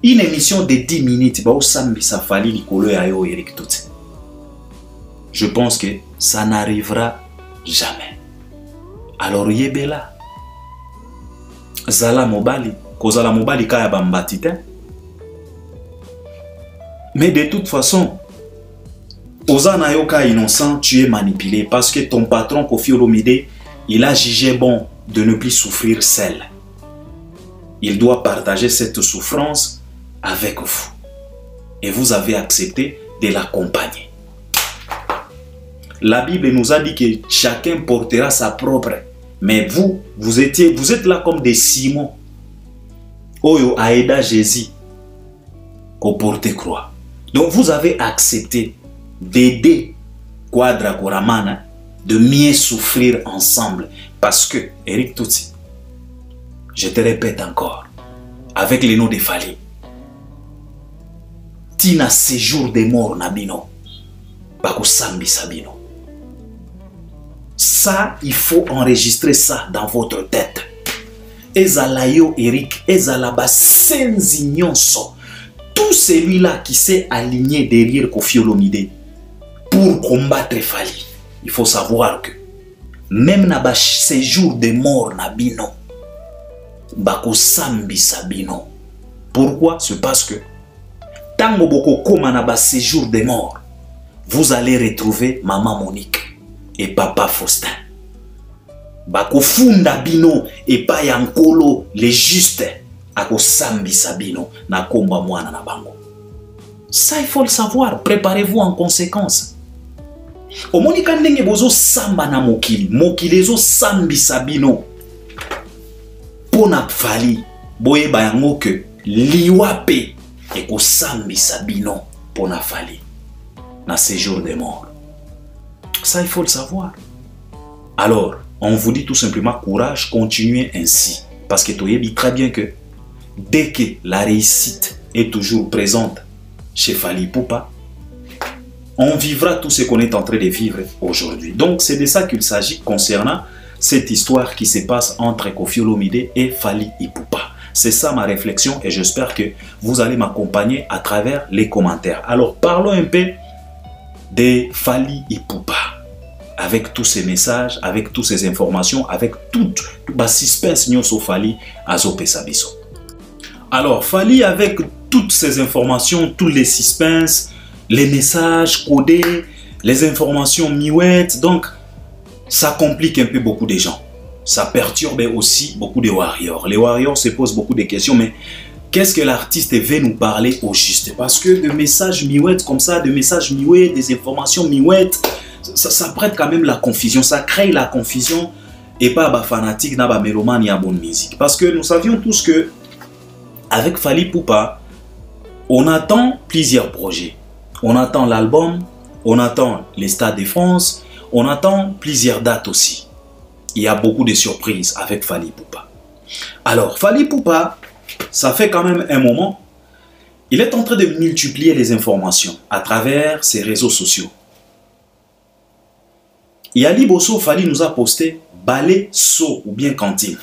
une émission de 10 minutes ba o sambisa Fally likolo ya yo Eric Toti. Je pense que ça n'arrivera jamais. Alors yebela zala mobali, kozala mobali kaya bambati te. Mais de toute façon, Ozana yoka innocent, tu es manipulé parce que ton patron Koffi Olomide, il a jugé bon de ne plus souffrir seul. Il doit partager cette souffrance avec vous. Et vous avez accepté de l'accompagner. La Bible nous a dit que chacun portera sa propre. Mais vous êtes là comme des Simons. Oyo aida Jésus qu'on porte croix. Donc vous avez accepté d'aider Quadra Koramana de mieux souffrir ensemble. Parce que, Eric Toti, je te répète encore, avec les noms de Fally, Tina séjour des morts nabino, bako sambi sabino. Ça, il faut enregistrer ça dans votre tête. Ezalayo Eric, Ezalaba Senzignonso. Tout celui-là qui s'est aligné derrière Koffi Olomide pour combattre Fally. Il faut savoir que même na séjour de mort na bino, bako sambi sabino. Pourquoi? C'est parce que tango boko koma na séjour de mort, vous allez retrouver maman Monique et papa Faustin. Bako funda bino et pa yankolo les justes ako sambi sabino na komba mwana na bango. Ça il faut le savoir, préparez-vous en conséquence. Omoni kandenge bozo samba na mokili, mokili zo sambi sabino. Pona Fally, boye bayango que liwape eko sambi sabino pona Fally na séjour de mort. Ça, il faut le savoir. Alors, on vous dit tout simplement courage, continuez ainsi. Parce que tu sais très bien que dès que la réussite est toujours présente chez Fally Ipupa, on vivra tout ce qu'on est en train de vivre aujourd'hui. Donc, c'est de ça qu'il s'agit concernant cette histoire qui se passe entre Koffi Olomide et Fally Ipupa. C'est ça ma réflexion et j'espère que vous allez m'accompagner à travers les commentaires. Alors, parlons un peu de Fally Ipupa. Avec tous ces messages, avec toutes ces informations, avec tout le suspense sur Fally azopesa biso. Alors, Fally avec toutes ces informations, tous les suspens, les messages codés, les informations miouettes, donc ça complique un peu beaucoup de gens. Ça perturbe aussi beaucoup de warriors. Les warriors se posent beaucoup de questions, mais qu'est-ce que l'artiste veut nous parler au juste? Parce que de messages miouettes comme ça, de messages miouettes, des informations miouettes, ça prête quand même la confusion, ça crée la confusion et pas bah fanatique, n'a pas mélomane et bonne musique. Parce que nous savions tous que avec Fally Ipupa, on attend plusieurs projets. On attend l'album, on attend les Stades de France, on attend plusieurs dates aussi. il y a beaucoup de surprises avec Fally Ipupa. Alors, Fally Ipupa, ça fait quand même un moment, il est en train de multiplier les informations à travers ses réseaux sociaux. Yali Bosso Fally nous a posté balai so ou bien cantine.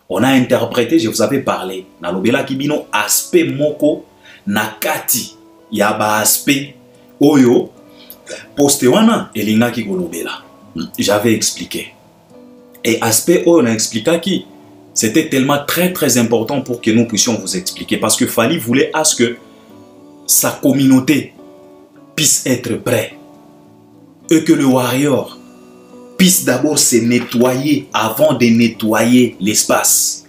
On a interprété, je vous avais parlé, na lobela kibino aspect moko nakati yaba aspect oyo posté wana elinga ki kolobela. J'avais expliqué. Et aspect oyo na expliqué qui c'était tellement très important pour que nous puissions vous expliquer parce que Fally voulait à ce que sa communauté puisse être prêt et que le warrior puisse d'abord se nettoyer avant de nettoyer l'espace,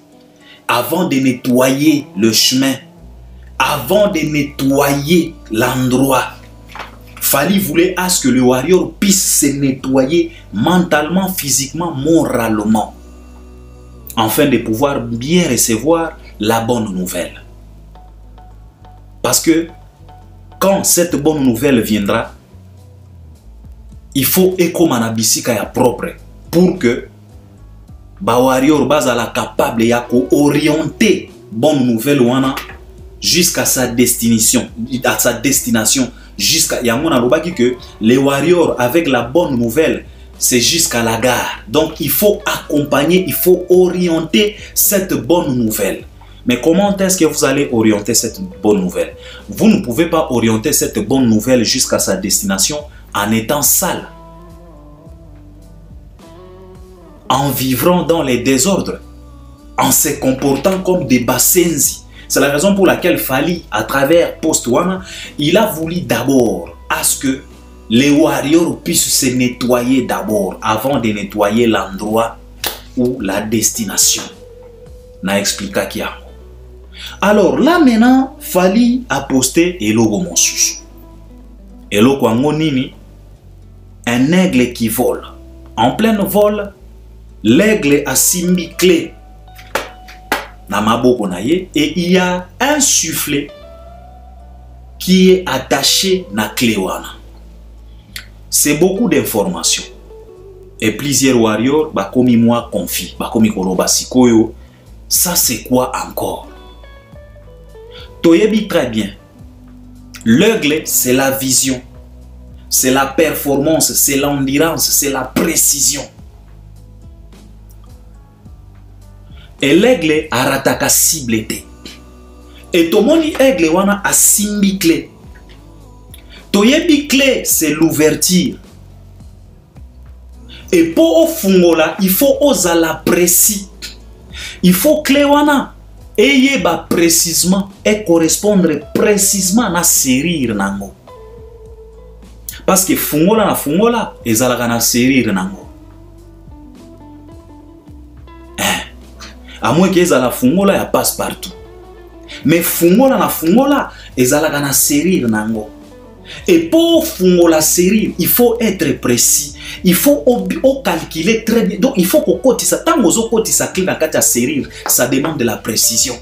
avant de nettoyer le chemin, avant de nettoyer l'endroit. Fally voulait à ce que le warrior puisse se nettoyer mentalement, physiquement, moralement, afin de pouvoir bien recevoir la bonne nouvelle. Parce que quand cette bonne nouvelle viendra, il faut éco manabisika ya propre pour que ba warrior bazala capable ya ko orienter bonne nouvelle wana jusqu'à sa destination, jusqu'à yamona lobaki que les warriors avec la bonne nouvelle c'est jusqu'à la gare. Donc il faut accompagner, il faut orienter cette bonne nouvelle. Mais comment est-ce que vous allez orienter cette bonne nouvelle? Vous ne pouvez pas orienter cette bonne nouvelle jusqu'à sa destination en étant sale, en vivant dans les désordres, en se comportant comme des bassenzi. C'est la raison pour laquelle Fally, à travers Postwana, il a voulu d'abord à ce que les warriors puissent se nettoyer d'abord avant de nettoyer l'endroit ou la destination. Na expliqué qui a. Alors là maintenant, Fally a posté Eloko Monsusu. Eloko Nini, un aigle qui vole. En plein vol, l'aigle a simbi clé na maboko na ye et il y a un soufflet qui est attaché na clé wana. C'est beaucoup d'informations. Et plusieurs warriors bakomi moi confie, bakomi koloba sikoyo. Ça c'est quoi encore? Toyebi très bien. L'aigle c'est la vision, c'est la performance, c'est l'endurance, c'est la précision. Et l'aigle a rataka cible. Et tomoni aigle wana a simbi clé. Toyebi clé c'est l'ouverture. Et pour fungola, il faut osala précis. Il faut clé wana eye ba précisément et correspondre précisément na serrir nango. Parce que fungola na fungola ezalaka na serrir nango. À moins que la fungola ya passe partout. Mais fungola na fungola ezalaka na serrir nango. Et pour fungola serrir, il faut être précis. Il faut calculer très bien. Donc il faut qu'on cotise. Tant qu'on cotise sa clé dans la serrir, ça demande de la précision.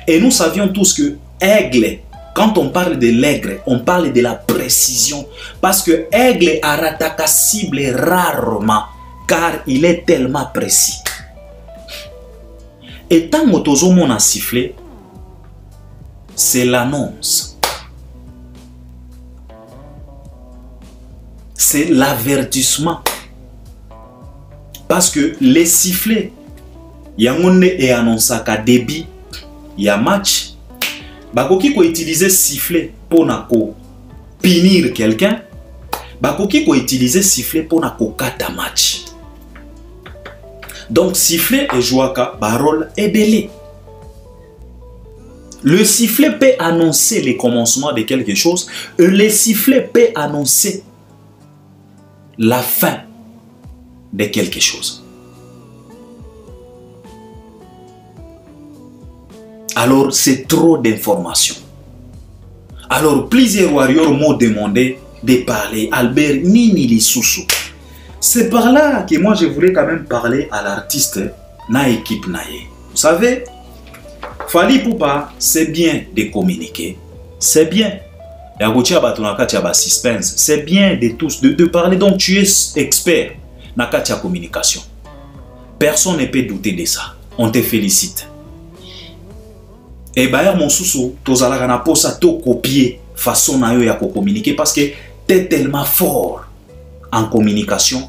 Et nous savions tous que aigle, quand on parle de l'aigle, on parle de la précision. Parce que aigle a rataka cible rarement, car il est tellement précis. Et tant que a sifflé, c'est l'annonce. C'est l'avertissement. Parce que les sifflets, il y a un et annonce qu'à débit, il y a match. Bakoki ko utiliser sifflet pour punir quelqu'un. Bakoki ko utiliser sifflet pour kata match. Donc sifflet et jouaka parole est belé. Le sifflet peut annoncer le commencement de quelque chose et le sifflet peut annoncer la fin de quelque chose. Alors c'est trop d'informations. Alors plusieurs warriors m'ont demandé de parler. Albert Nini Lisusu. C'est par là que moi je voulais quand même parler à l'artiste na équipe naye. Vous savez, Fally Ipupa, c'est bien de communiquer. C'est bien. C'est bien de tous de parler. Donc tu es expert dans la communication. Personne ne peut douter de ça. On te félicite. Et d'ailleurs, mon sous tozalaka na posa to copier façon na yo ya ko communiquer parce que tu es tellement fort en communication,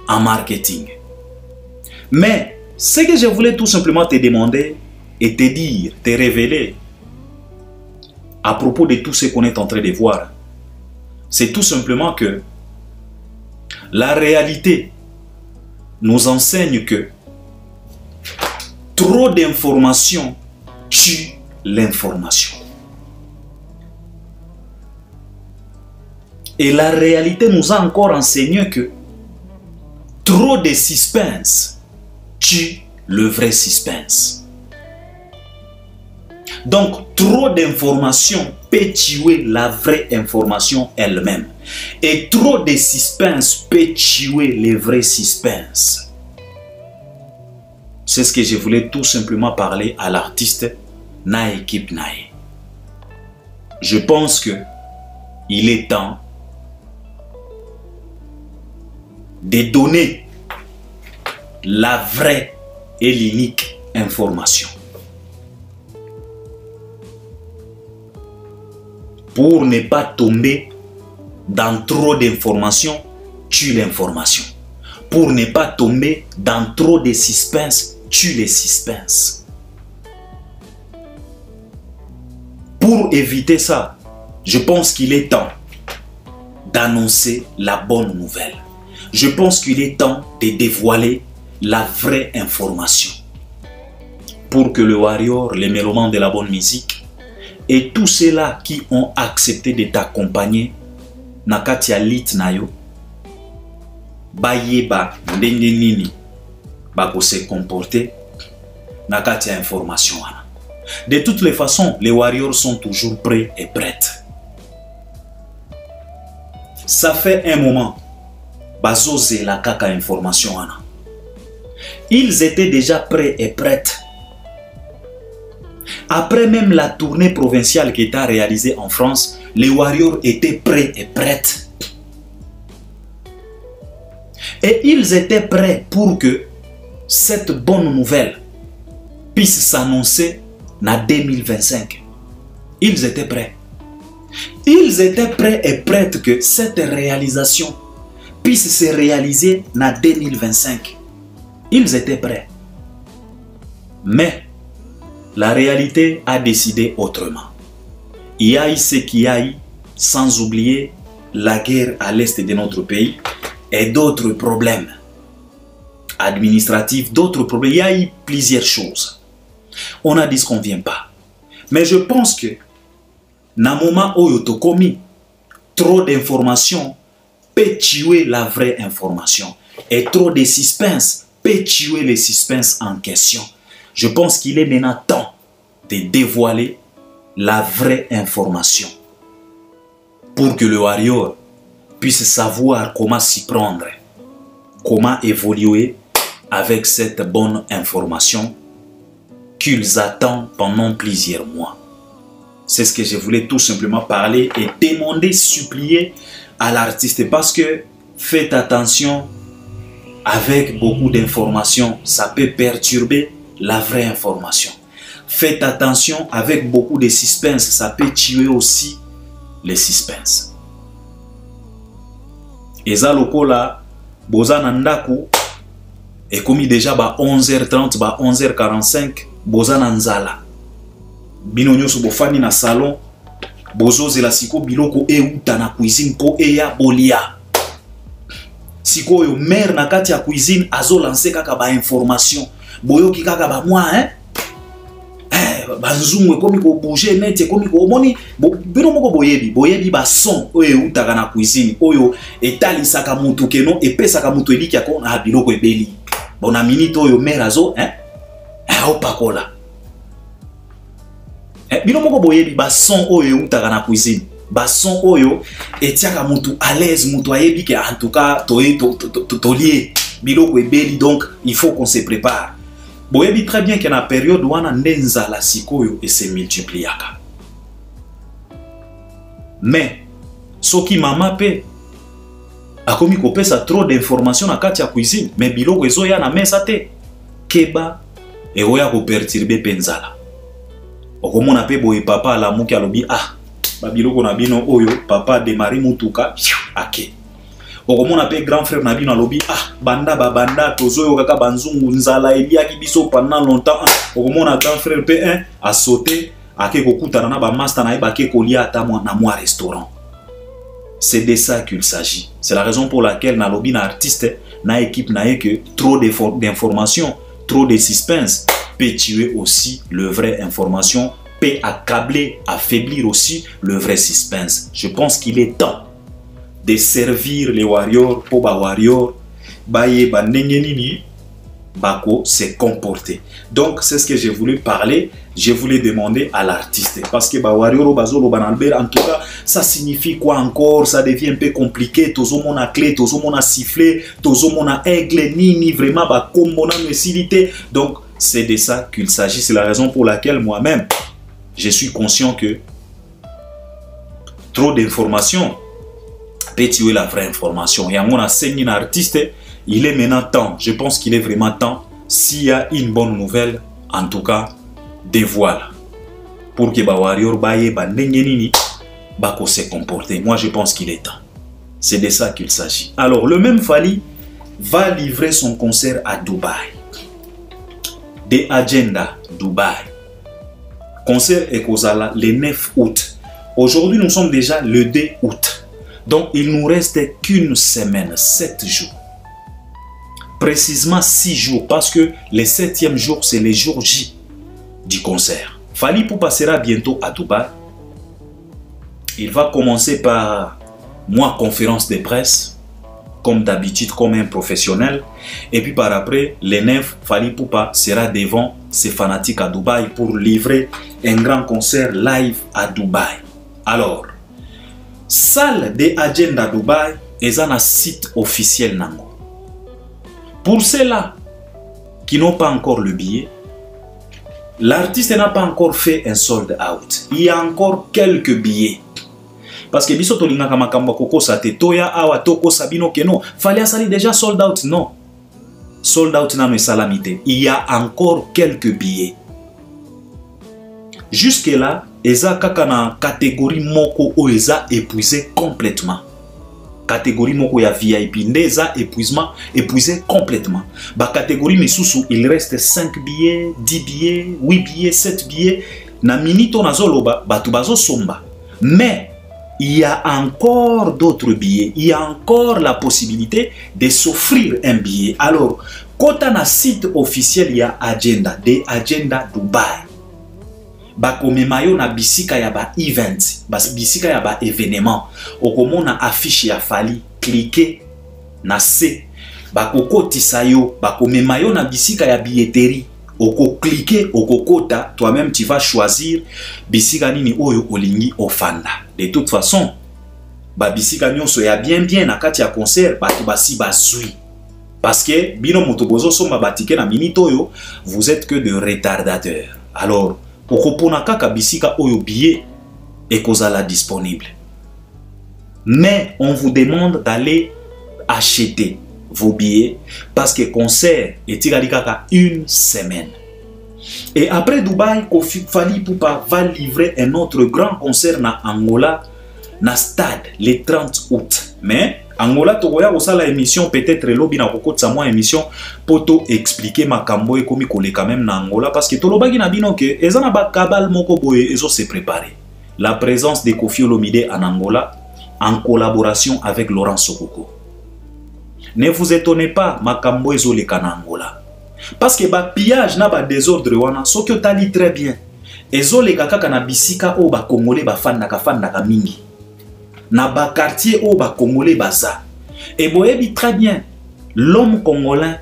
en marketing. Mais ce que je voulais tout simplement te demander et te dire, te révéler à propos de tout ce qu'on est en train de voir, c'est tout simplement que la réalité nous enseigne que trop d'informations tue l'information. Et la réalité nous a encore enseigné que trop de suspense tue le vrai suspense. Donc, trop d'informations peut tuer la vraie information elle-même. Et trop de suspense peut tuer les vrais suspense. C'est ce que je voulais tout simplement parler à l'artiste na équipe nae. Je pense que il est temps de donner la vraie et l'unique information. Pour ne pas tomber dans trop d'informations, tue l'information. Pour ne pas tomber dans trop de suspense, tue les suspense. Pour éviter ça, je pense qu'il est temps d'annoncer la bonne nouvelle. Je pense qu'il est temps de dévoiler la vraie information. Pour que le warrior, les mélomanes de la bonne musique, et tous ceux-là qui ont accepté de t'accompagner, Nakatia lit nayo, bayeba ndenge nini bako se comporter, Nakatia information. De toutes les façons, les warriors sont toujours prêts et prêtes. Ça fait un moment, bazoze la kaka information. Ils étaient déjà prêts et prêtes. Après même la tournée provinciale qui était réalisée en France, les warriors étaient prêts et prêtes. Et ils étaient prêts pour que cette bonne nouvelle puisse s'annoncer en 2025. Ils étaient prêts. Ils étaient prêts et prêtes que cette réalisation puisse se réaliser en 2025. Ils étaient prêts. Mais la réalité a décidé autrement. Il y a eu ce qu'il y a eu, sans oublier la guerre à l'est de notre pays et d'autres problèmes administratifs, d'autres problèmes. Il y a eu plusieurs choses. On a dit ce qu'on ne vient pas. Mais je pense que, dans le moment où il y a commis trop d'informations, peut tuer la vraie information. Et trop de suspense peut tuer les suspens en question. Je pense qu'il est maintenant temps de dévoiler la vraie information pour que le warrior puisse savoir comment s'y prendre, comment évoluer avec cette bonne information qu'ils attendent pendant plusieurs mois. C'est ce que je voulais tout simplement parler et demander, supplier à l'artiste parce que faites attention, avec beaucoup d'informations, ça peut perturber la vraie information. Faites attention, avec beaucoup de suspense, ça peut tuer aussi les suspens. Eza lokola boza nandaku et comme déjà ba 11h30 ba 11h45 boza nanzala. Bino nyoso bofani na salon bozo zela siko biloko euta na cuisine po eya bolia. Siko yo mère na kati ya cuisine azo lancer kaka ba information. Boyoki kaka ba moi banzungu komi ko bouger net komi ko moni bino moko boyebi ba son oyo utaka na cuisine oyo etalisaka mutu keno epesaka mutu eliki ako na biloko ebeli bona minute oyo mère azo opakola bino moko boyebi ba son oyo utaka na cuisine ba son oyo etiaka mutu à l'aise mutu ayebi ke en tout cas tolié biloko ebeli donc il faut qu'on se prépare. Boyebi très bien que dans la période où on a nenzala sikoyo et se multipliaka. Mais ce qui m'a mappé a commis qu'on pèse trop d'informations dans la cuisine, mais biloko ezo ya na mesa te. keba eroya ko perturber penzala. Okomona pe boye papa alamuki alobi ah babiloko na bino oyo papa démarrer mutuka ake. Okomona pe grand frère na bino alobi ah banda babanda tozoyo kaka banzungu nzala eliaki biso pendant longtemps. Okomona grand frère pe a sauté ake kokutana na ba master na ba ke kolia ata na moi restaurant. C'est de ça qu'il s'agit. C'est la raison pour laquelle na lobby na artiste na équipe na que trop d'informations, trop de suspense peut tuer aussi le vrai information, peut accabler, affaiblir aussi le vrai suspense. Je pense qu'il est temps de servir les warriors pour ba warriors baye ba nini bako se comporter. Donc c'est ce que j'ai voulu parler, je voulais demander à l'artiste parce que ba warrior bazolo banalber en tout cas ça signifie quoi encore, ça devient un peu compliqué, tozo mona clé, tozo mona sifflet, tozo mona aigle nini vraiment ba komona mesilité. Donc c'est de ça qu'il s'agit, c'est la raison pour laquelle moi-même je suis conscient que trop d'informations peut tuer la vraie information. Et on a saigné un artiste, il est maintenant temps, je pense qu'il est vraiment temps, s'il y a une bonne nouvelle, en tout cas, dévoile. Pour que Warrior Baye Bandengenini Bako se comporter. Moi, je pense qu'il est temps. C'est de ça qu'il s'agit. Alors, le même Fally va livrer son concert à Dubaï. Des Agenda Dubaï. Concert Ekozala le 9 août. Aujourd'hui, nous sommes déjà le 2 août. Donc, il nous reste qu'une semaine, 7 jours. Précisément 6 jours, parce que le 7e jour, c'est le jour J du concert. Fally Ipupa sera bientôt à Dubaï. Il va commencer par moi conférence de presse, comme d'habitude, comme un professionnel. Et puis par après, le 9, Fally Ipupa sera devant ses fanatiques à Dubaï pour livrer un grand concert live à Dubaï. Alors, salle de Agenda Dubaï est un site officiel nango. Pour ceux-là qui n'ont pas encore le billet, l'artiste n'a pas encore fait un sold out. Il y a encore quelques billets. Parce que biso tolinga kama kamba koko sa te toya awa toko sabino keno fallait sali déjà sold out. Non, sold out na me salamité. Il y a encore quelques billets. Jusque là, eza kaka na catégorie moko o eza épuisé complètement. Catégorie moko ya VIP ndeza épuisé complètement. Ba catégorie misusu il reste 5 billets, 10 billets, 8 billets, 7 billets na minito na zoloba batu bazo somba. Mais il y a encore d'autres billets, il y a encore la possibilité de s'offrir un billet. Alors, quand on a un site officiel, il y a Agenda, des Agenda Dubaï. Bakomemayo na bisika ya ba event, bisika ya ba événement. Okomo na affiche ya Fally, cliquez na C. Bakokotisa yo, bakomemayo na bisika ya billetterie. Oko cliquer, oko kota, toi-même tu vas choisir bisika nini oyo olingi ofanda. De toute façon, ba bisika nyonso ya bien na kati ya concert, batu basi basui. Parce que bino motobozo somba batike na minito yo, vous êtes que de retardateurs. Alors, oko pona kaka bisika oyo billet ekozala disponible. Mais on vous demande d'aller acheter vos billets parce que concert est kaka une semaine. Et après Dubaï, Fally Ipupa va livrer un autre grand concert na Angola, na stade le 30 août. Mais Angola tokoya kosala émission peut-être lobby na kokotsa moi émission poto expliquer makambo ekomi kole quand même na Angola parce que tolobaki na bino ke ezana ba kabal moko boye ezo se préparer. La présence de Koffi Olomide en Angola en collaboration avec Laurent Sokoko. Ne vous étonnez pas, makambo ezole kana Angola. Parce que ba pillage na ba désordre wana, sokyo tali très bien. Ezole kaka na bisika o ba Congolais ba fandaka mingi. Na ba quartier o ba Congolais baza. Et boyebi très bien, l'homme congolais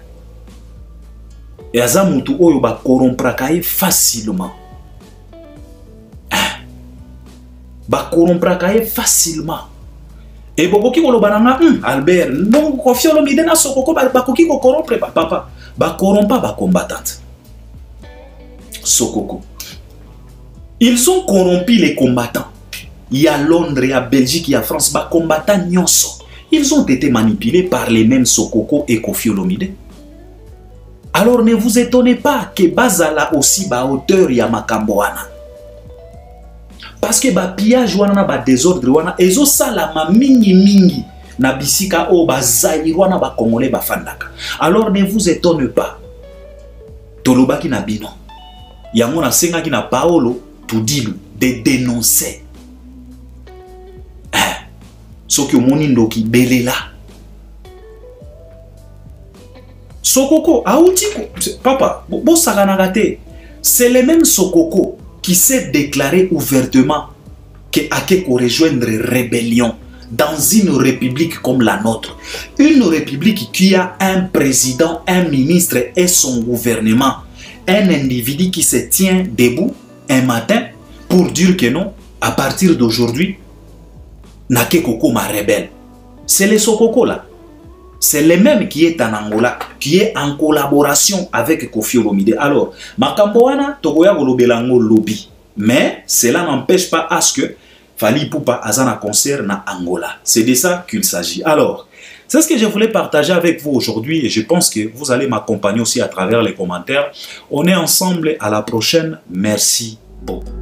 yaza mutu oyo ba corrompraka facilement. Ba corrompraka facilement. Et bokoki kolobananga Albert non Koffi Olomide na Sokoko bakoki ko corrompre papa ba corrompa ba combattante Sokoko. Ils ont corrompu les combattants. Il y a Londres, il y a Belgique, il y a France ba combattants nyonso. Ils ont été manipulés par les mêmes Sokoko et Koffi Olomide. Alors ne vous étonnez pas que bazala aussi ba hauteur ya makambo wana. Parce que ba pillage wana na ba désordre wana ezo salama mingi na bisika o ba zaïro wana ba congolais ba fandaka. Alors ne vous étonnez pas. Tolobaki na bino. Yango na senga ki na Paolo Tudilu de dénoncer. Soki omoni ndoki belela. Sokoko aouti papa bo sakanaka te. C'est le même Sokoko qui s'est déclaré ouvertement que Akeko rejoindre rébellion dans une république comme la nôtre. Une république qui a un président, un ministre et son gouvernement. Un individu qui se tient debout un matin pour dire que non, à partir d'aujourd'hui, Nakekoko ma rebelle. C'est le Sokoko là. C'est le même qui est en Angola, qui est en collaboration avec Kofi Olomide. Alors, Makamboana, Togoya Golobelango lobby. Mais cela n'empêche pas à ce que Fally Ipupa Azana concert na Angola. C'est de ça qu'il s'agit. Alors, c'est ce que je voulais partager avec vous aujourd'hui et je pense que vous allez m'accompagner aussi à travers les commentaires. On est ensemble, à la prochaine. Merci beaucoup.